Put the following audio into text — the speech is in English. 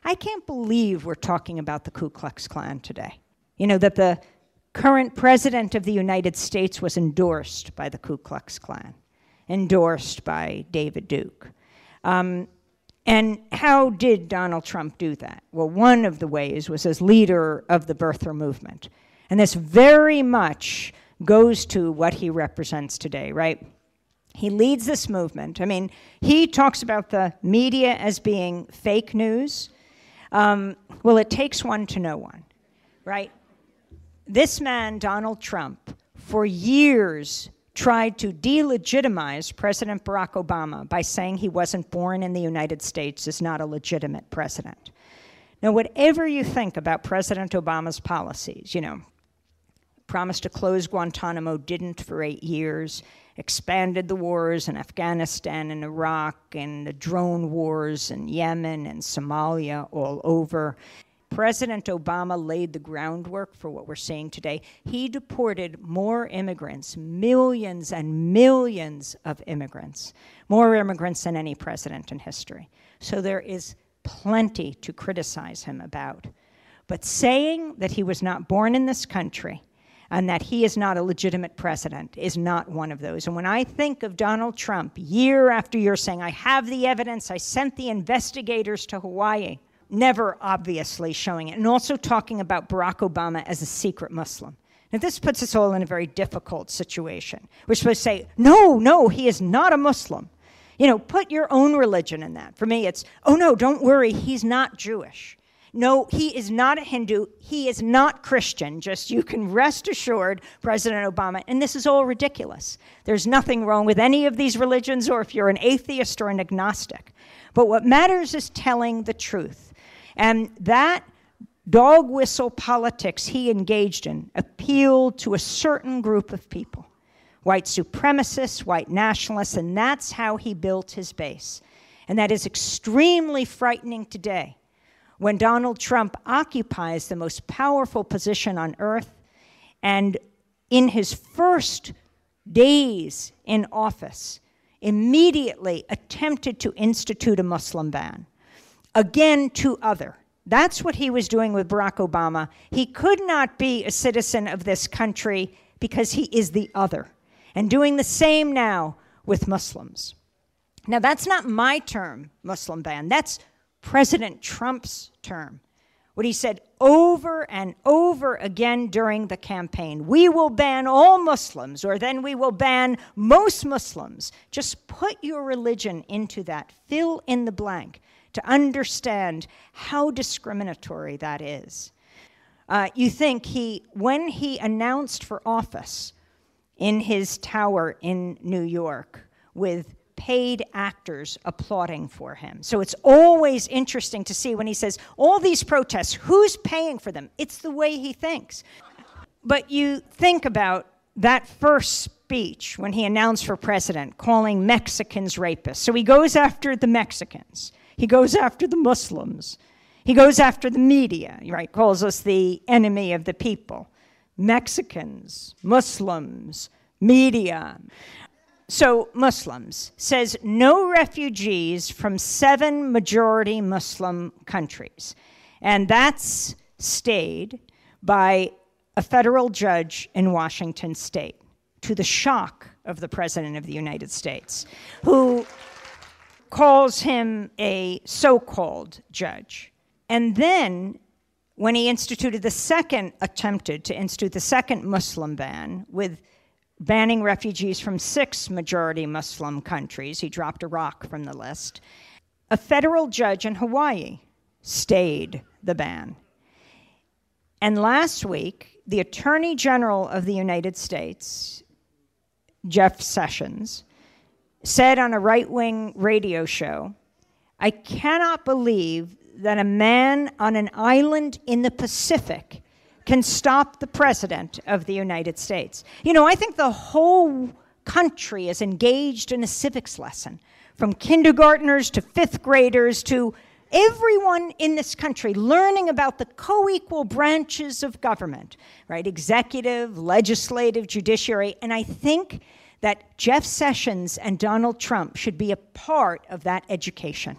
I can't believe we're talking about the Ku Klux Klan today. You know, that the current president of the United States was endorsed by the Ku Klux Klan, endorsed by David Duke. And how did Donald Trump do that? Well, one of the ways was as leader of the birther movement. And this very much goes to what he represents today, right? He leads this movement. I mean, he talks about the media as being fake news. Well, it takes one to know one, right? This man, Donald Trump, for years tried to delegitimize President Barack Obama by saying he wasn't born in the United States, is not a legitimate president. Now, whatever you think about President Obama's policies, you know, promised to close Guantanamo, didn't for 8 years, expanded the wars in Afghanistan and Iraq and the drone wars in Yemen and Somalia all over. President Obama laid the groundwork for what we're seeing today. He deported more immigrants, millions and millions of immigrants, more immigrants than any president in history. So there is plenty to criticize him about. But saying that he was not born in this country and that he is not a legitimate president is not one of those. And when I think of Donald Trump year after year saying, I have the evidence, I sent the investigators to Hawaii, never obviously showing it, and also talking about Barack Obama as a secret Muslim. Now, this puts us all in a very difficult situation. We're supposed to say, no, he is not a Muslim. You know, put your own religion in that. For me, it's, oh no, don't worry, he's not Jewish. No, he is not a Hindu. He is not Christian. Just you can rest assured, President Obama, and this is all ridiculous. There's nothing wrong with any of these religions, or if you're an atheist or an agnostic. But what matters is telling the truth. And that dog whistle politics he engaged in appealed to a certain group of people, white supremacists, white nationalists, and that's how he built his base. And that is extremely frightening today, when Donald Trump occupies the most powerful position on earth, and in his first days in office, immediately attempted to institute a Muslim ban. Again, to other. That's what he was doing with Barack Obama. He could not be a citizen of this country because he is the other. And doing the same now with Muslims. Now, that's not my term, Muslim ban. That's President Trump's term. What he said over and over again during the campaign, we will ban all Muslims, or then we will ban most Muslims. Just put your religion into that. Fill in the blank to understand how discriminatory that is. You think when he announced for office in his tower in New York with paid actors applauding for him. So it's always interesting to see when he says, all these protests, who's paying for them? It's the way he thinks. But you think about that first speech when he announced for president, calling Mexicans rapists. So he goes after the Mexicans. He goes after the Muslims. He goes after the media, right? Calls us the enemy of the people. Mexicans, Muslims, media. So Muslims, says no refugees from 7 majority Muslim countries. And that's stayed by a federal judge in Washington state, to the shock of the President of the United States, who calls him a so-called judge. And then when he attempted to institute the second Muslim ban with banning refugees from 6 majority Muslim countries. He dropped Iraq from the list. A federal judge in Hawaii stayed the ban. And last week, the Attorney General of the United States, Jeff Sessions, said on a right-wing radio show, I cannot believe that a man on an island in the Pacific can stop the President of the United States. You know, I think the whole country is engaged in a civics lesson, from kindergartners to 5th graders to everyone in this country learning about the co-equal branches of government, right? Executive, legislative, judiciary. And I think that Jeff Sessions and Donald Trump should be a part of that education.